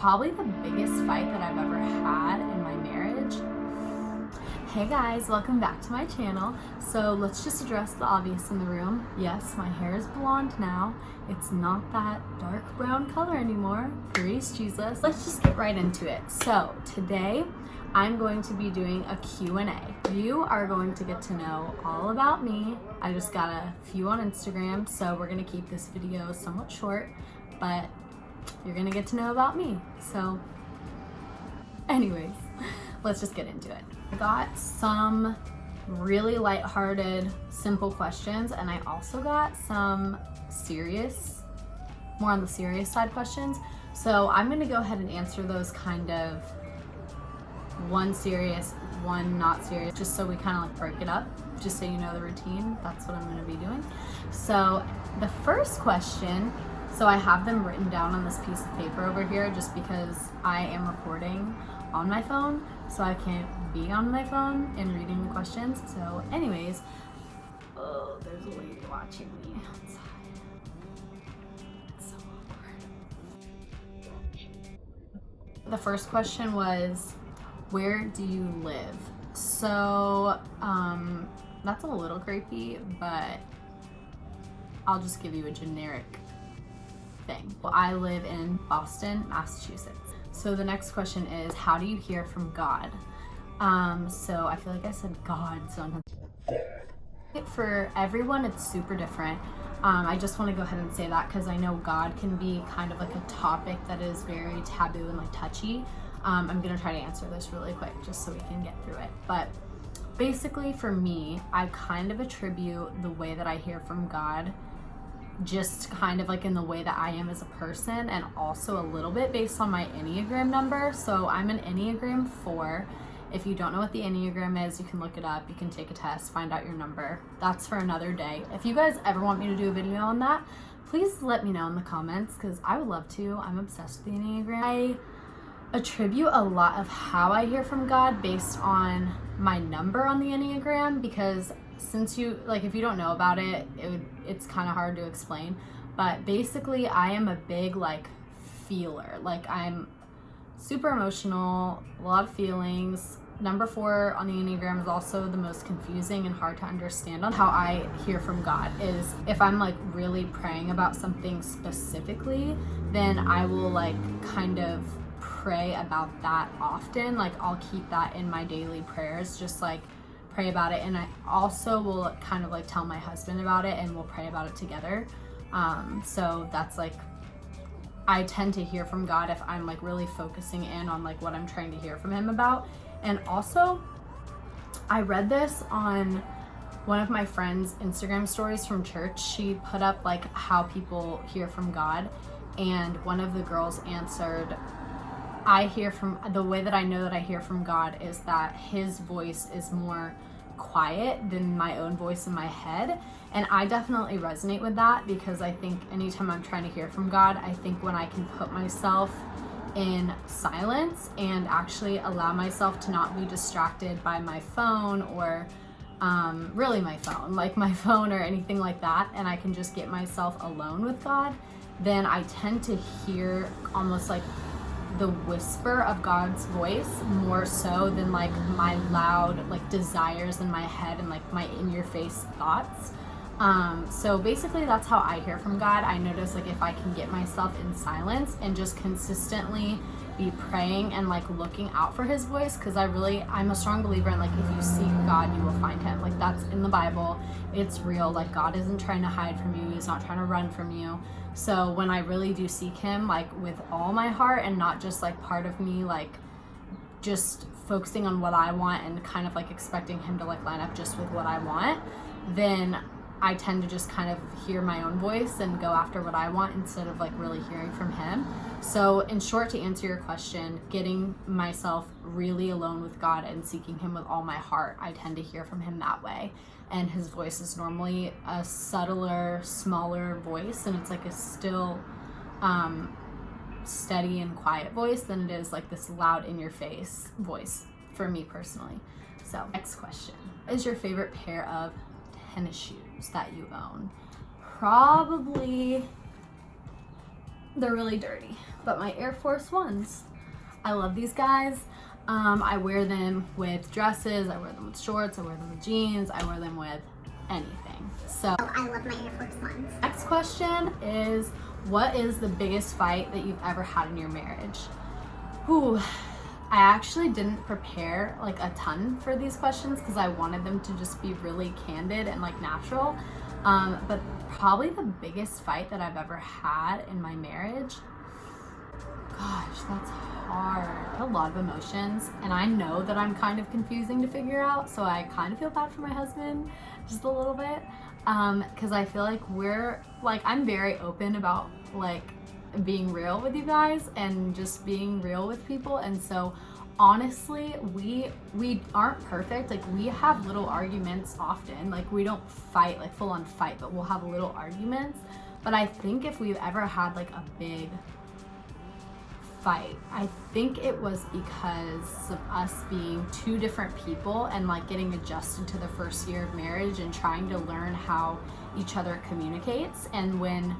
Probably the biggest fight that I've ever had in my marriage. Hey guys, welcome back to my channel. So let's just address the obvious in the room. Yes, my hair is blonde now. It's not that dark brown color anymore. Praise Jesus. Let's just get right into it. So today I'm going to be doing a Q&A. You are going to get to know all about me. I just got a few on Instagram, so we're gonna keep this video somewhat short, but you're gonna get to know about me. So anyways, let's just get into it. I got some really lighthearted, simple questions, and I also got some serious, more on the serious side questions. So I'm gonna go ahead and answer those kind of one serious, one not serious, just so we kind of like break it up, just so you know the routine. That's what I'm gonna be doing. So the first question, so I have them written down on this piece of paper over here just because I am recording on my phone, so I can't be on my phone and reading the questions. So anyways, oh, there's a lady watching me outside. It's so awkward. The first question was, where do you live? So that's a little creepy, but I'll just give you a generic thing. Well, I live in Boston, Massachusetts. So the next question is, how do you hear from God? So I feel like I said God, so for everyone it's super different. I just want to go ahead and say that because I know God can be kind of like a topic that is very taboo and like touchy. I'm gonna try to answer this really quick just so we can get through it. But basically for me, I kind of attribute the way that I hear from God just kind of like in the way that I am as a person, and also a little bit based on my Enneagram number. So I'm an Enneagram 4. If you don't know what the Enneagram is, you can look it up, you can take a test, find out your number. That's for another day. If you guys ever want me to do a video on that, please let me know in the comments because I would love to. I'm obsessed with the Enneagram. I attribute a lot of how I hear from God based on my number on the Enneagram, because since you, like, if you don't know about it, it's kind of hard to explain, but basically I am a big like feeler. Like, I'm super emotional, a lot of feelings. Number 4 on the Enneagram is also the most confusing and hard to understand. On how I hear from God is if I'm like really praying about something specifically, then I will like kind of pray about that often. Like, I'll keep that in my daily prayers, just like pray about it. And I also will kind of like tell my husband about it and we'll pray about it together. So that's like, I tend to hear from God if I'm like really focusing in on like what I'm trying to hear from him about. And also, I read this on one of my friend's Instagram stories from church. She put up like how people hear from God, and one of the girls answered, I hear from, the way that I know that I hear from God is that his voice is more quiet than my own voice in my head. And I definitely resonate with that, because I think anytime I'm trying to hear from God, I think when I can put myself in silence and actually allow myself to not be distracted by my phone or really my phone, like my phone or anything like that, and I can just get myself alone with God, then I tend to hear almost like the whisper of God's voice more so than like my loud like desires in my head and like my in-your-face thoughts. So basically that's how I hear from God. I notice like if I can get myself in silence and just consistently be praying and like looking out for his voice, because I'm a strong believer in like, if you seek God, you will find him. Like, that's in the Bible. It's real. Like, God isn't trying to hide from you. He's not trying to run from you. So when I really do seek him, like with all my heart and not just like part of me, like just focusing on what I want and kind of like expecting him to like line up just with what I want, then I tend to just kind of hear my own voice and go after what I want instead of like really hearing from him. So in short, to answer your question, getting myself really alone with God and seeking him with all my heart, I tend to hear from him that way. And his voice is normally a subtler, smaller voice, and it's like a still steady and quiet voice than it is like this loud in your face voice for me personally. So next question, what is your favorite pair of tennis shoes that you own? Probably They're really dirty, but my Air Force Ones. I love these guys. I wear them with dresses, I wear them with shorts, I wear them with jeans, I wear them with anything. So I love my Air Force Ones. Next question is, what is the biggest fight that you've ever had in your marriage? Ooh, I actually didn't prepare like a ton for these questions because I wanted them to just be really candid and like natural. But probably the biggest fight that I've ever had in my marriage, gosh, that's hard. A lot of emotions, and I know that I'm kind of confusing to figure out, so I kind of feel bad for my husband just a little bit, because I feel like I'm very open about like being real with you guys and just being real with people. And so honestly, we aren't perfect. Like, we have little arguments often. Like, we don't fight like full on fight, but we'll have little arguments. But I think if we've ever had like a big fight, I think it was because of us being two different people and like getting adjusted to the first year of marriage and trying to learn how each other communicates. And when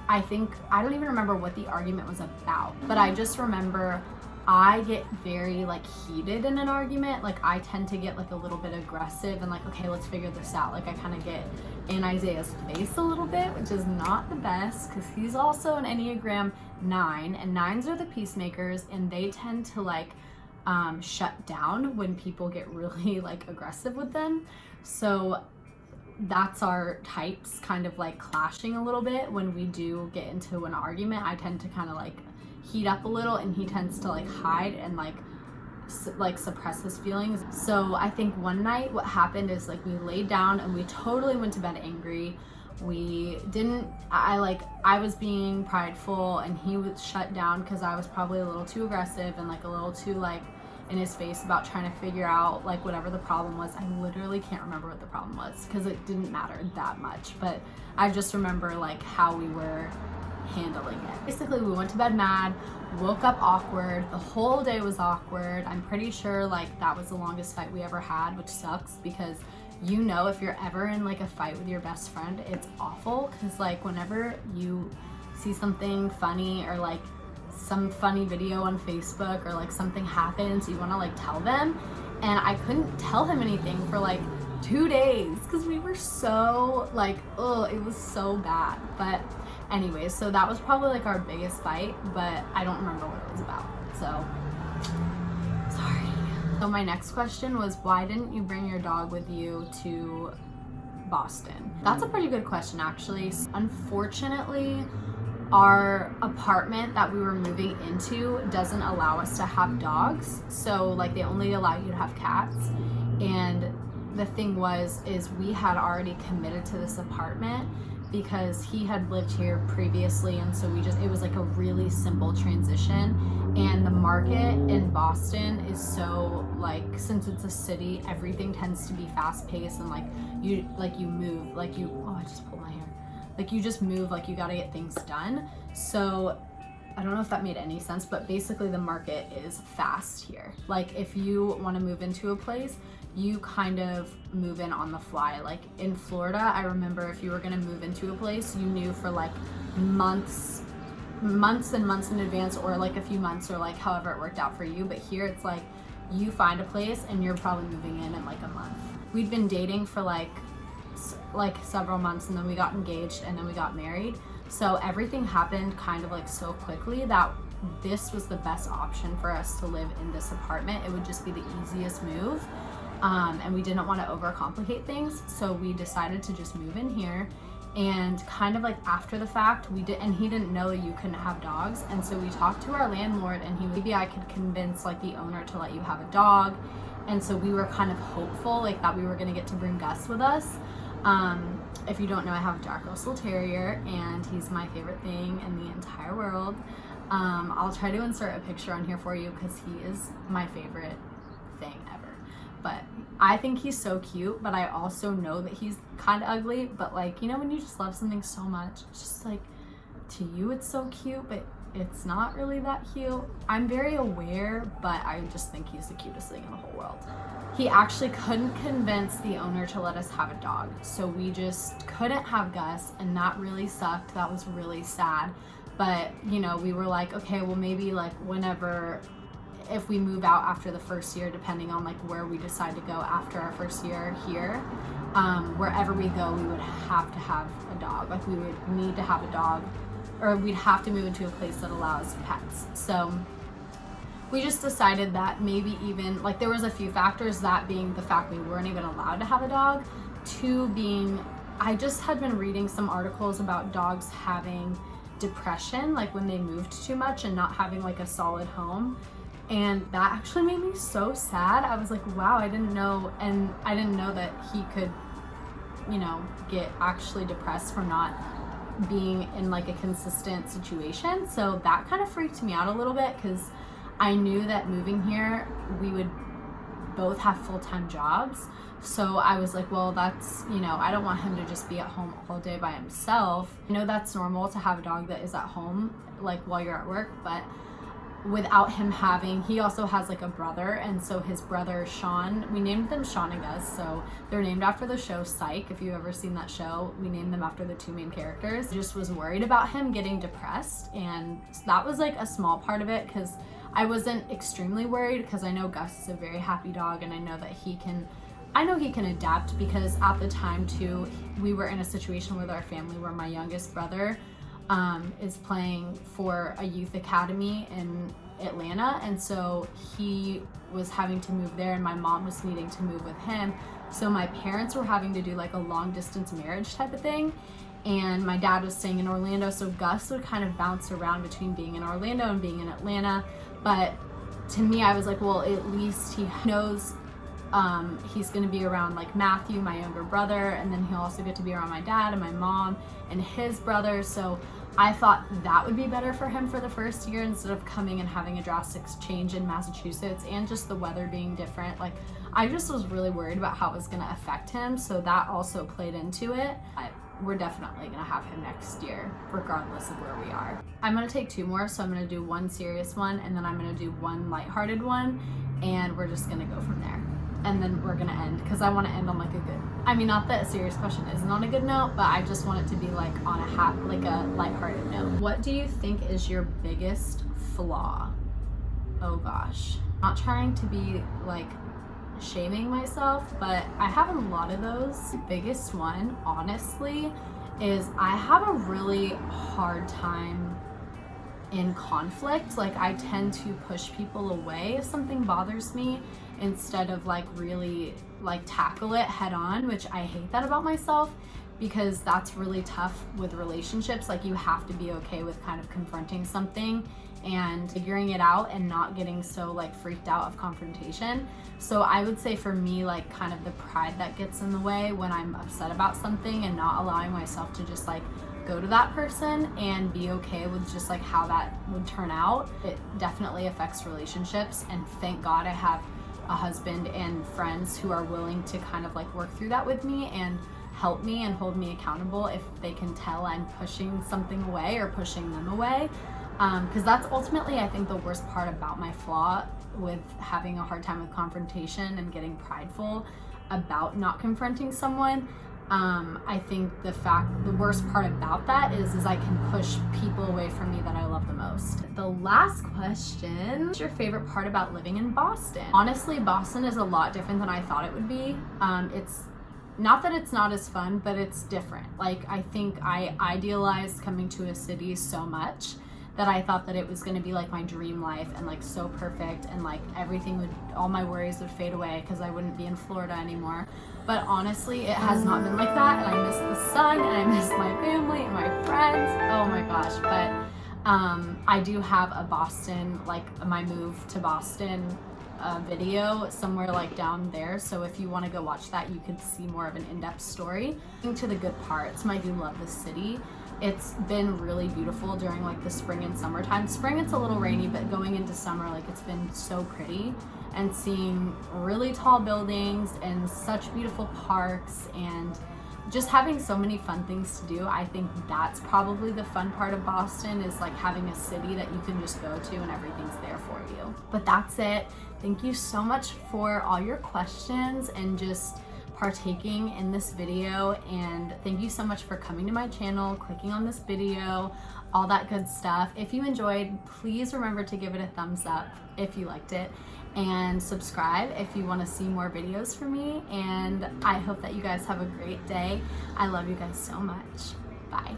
I don't even remember what the argument was about, but I just remember I get very like heated in an argument. Like, I tend to get like a little bit aggressive and like, okay, let's figure this out. Like, I kind of get in Isaiah's face a little bit, which is not the best because he's also an Enneagram 9, and 9s are the peacemakers, and they tend to like shut down when people get really like aggressive with them. So that's our types kind of like clashing a little bit. When we do get into an argument, I tend to kind of like heat up a little, and he tends to like hide and like suppress his feelings. So I think one night what happened is like we laid down and we totally went to bed angry. I was being prideful, and he was shut down because I was probably a little too aggressive and like a little too like in his face about trying to figure out like whatever the problem was. I literally can't remember what the problem was because it didn't matter that much, but I just remember like how we were handling it. Basically, we went to bed mad, woke up awkward, the whole day was awkward. I'm pretty sure like that was the longest fight we ever had, which sucks because if you're ever in like a fight with your best friend, it's awful because like whenever you see something funny or like some funny video on Facebook or like something happens, you want to like tell them, and I couldn't tell him anything for like 2 days because we were so like, it was so bad. But anyways, so that was probably like our biggest fight, but I don't remember what it was about, so sorry. So my next question was, why didn't you bring your dog with you to Boston? That's a pretty good question, actually. Unfortunately, our apartment that we were moving into doesn't allow us to have dogs, so like they only allow you to have cats. And the thing is we had already committed to this apartment because he had lived here previously, and so it was like a really simple transition. And the market in Boston is so like, since it's a city, everything tends to be fast paced, and you move, I just pulled my hair. Like, you just move, like you gotta get things done. So I don't know if that made any sense, but basically the market is fast here. Like, if you want to move into a place, you kind of move in on the fly. Like in Florida, I remember if you were going to move into a place, you knew for like months and months in advance, or like a few months, or like however it worked out for you. But here it's like you find a place and you're probably moving in like a month. We'd been dating for like several months, and then we got engaged, and then we got married. So everything happened kind of like so quickly that this was the best option for us to live in this apartment. It would just be the easiest move. And we didn't want to overcomplicate things, so we decided to just move in here. And kind of like after the fact, he didn't know that you couldn't have dogs, and so we talked to our landlord, and maybe I could convince like the owner to let you have a dog. And so we were kind of hopeful like that we were going to get to bring Gus with us. If you don't know, I have a Jack Russell Terrier, and he's my favorite thing in the entire world. I'll try to insert a picture on here for you because he is my favorite thing ever. But I think he's so cute, but I also know that he's kind of ugly. But like, when you just love something so much, it's just like, to you it's so cute, but it's not really that cute. I'm very aware, but I just think he's the cutest thing in the whole world. He actually couldn't convince the owner to let us have a dog, so we just couldn't have Gus, and that really sucked. That was really sad. But, you know, we were like, okay, well maybe like whenever, if we move out after the first year, depending on like where we decide to go after our first year here, wherever we go, we would have to have a dog. Like we would need to have a dog, or we'd have to move into a place that allows pets. So we just decided that maybe even, like there was a few factors, that being the fact we weren't even allowed to have a dog, two being, I just had been reading some articles about dogs having depression, like when they moved too much and not having like a solid home. And that actually made me so sad. I was like, wow, I didn't know. And I didn't know that he could, you know, get actually depressed from not being in like a consistent situation. So that kind of freaked me out a little bit, because I knew that moving here, we would both have full-time jobs. So I was like, well, that's, you know, I don't want him to just be at home all day by himself. I know that's normal to have a dog that is at home, like while you're at work, but without him having, he also has like a brother, and so his brother Sean, we named them Sean and Gus, so they're named after the show Psych. If you've ever seen that show, we named them after the two main characters. I just was worried about him getting depressed, and that was like a small part of it, because I wasn't extremely worried, because I know Gus is a very happy dog, and I know that he can adapt, because at the time too, we were in a situation with our family where my youngest brother is playing for a youth academy in Atlanta, and so he was having to move there, and my mom was needing to move with him. So my parents were having to do like a long distance marriage type of thing, and my dad was staying in Orlando, so Gus would kind of bounce around between being in Orlando and being in Atlanta. But to me, I was like, well, at least he knows he's going to be around like Matthew, my younger brother, and then he'll also get to be around my dad and my mom and his brother. So I thought that would be better for him for the first year, instead of coming and having a drastic change in Massachusetts and just the weather being different. Like I just was really worried about how it was going to affect him, so that also played into it. We're definitely going to have him next year, regardless of where we are. I'm going to take two more, so I'm going to do one serious one, and then I'm going to do one lighthearted one, and we're just going to go from there. And then we're gonna end, because I want to end on like a good, I mean, not that a serious question isn't on a good note, but I just want it to be like on a lighthearted note. What do you think is your biggest flaw? Oh gosh, not trying to be like shaming myself, but I have a lot of those. The biggest one, honestly, is I have a really hard time in conflict. Like I tend to push people away if something bothers me, instead of like really like tackle it head on, which I hate that about myself, because that's really tough with relationships. Like you have to be okay with kind of confronting something and figuring it out and not getting so like freaked out of confrontation. So I would say for me, like kind of the pride that gets in the way when I'm upset about something, and not allowing myself to just like go to that person and be okay with just like how that would turn out. It definitely affects relationships, and thank God I have a husband and friends who are willing to kind of like work through that with me and help me and hold me accountable if they can tell I'm pushing something away or pushing them away. Because that's ultimately, I think, the worst part about my flaw with having a hard time with confrontation and getting prideful about not confronting someone. I think the worst part about that is I can push people away from me that I love the most. The last question, what's your favorite part about living in Boston? Honestly, Boston is a lot different than I thought it would be. It's not that it's not as fun, but it's different. Like I think I idealized coming to a city so much that I thought that it was going to be like my dream life and like so perfect, and like all my worries would fade away because I wouldn't be in Florida anymore. But honestly, it has not been like that, and I miss the sun, and I miss my family and my friends. Oh my gosh. But I do have a Boston, like my move to Boston video somewhere like down there, so if you want to go watch that, you could see more of an in-depth story. To the good parts, I do love the city. It's been really beautiful during like the spring and summertime. Spring it's a little rainy, but going into summer, like it's been so pretty, and seeing really tall buildings and such beautiful parks and just having so many fun things to do. I think that's probably the fun part of Boston, is like having a city that you can just go to and everything's there for you. But that's it. Thank you so much for all your questions and just partaking in this video, and thank you so much for coming to my channel, clicking on this video, all that good stuff. If you enjoyed, please remember to give it a thumbs up if you liked it, and subscribe if you want to see more videos from me. And I hope that you guys have a great day. I love you guys so much. Bye.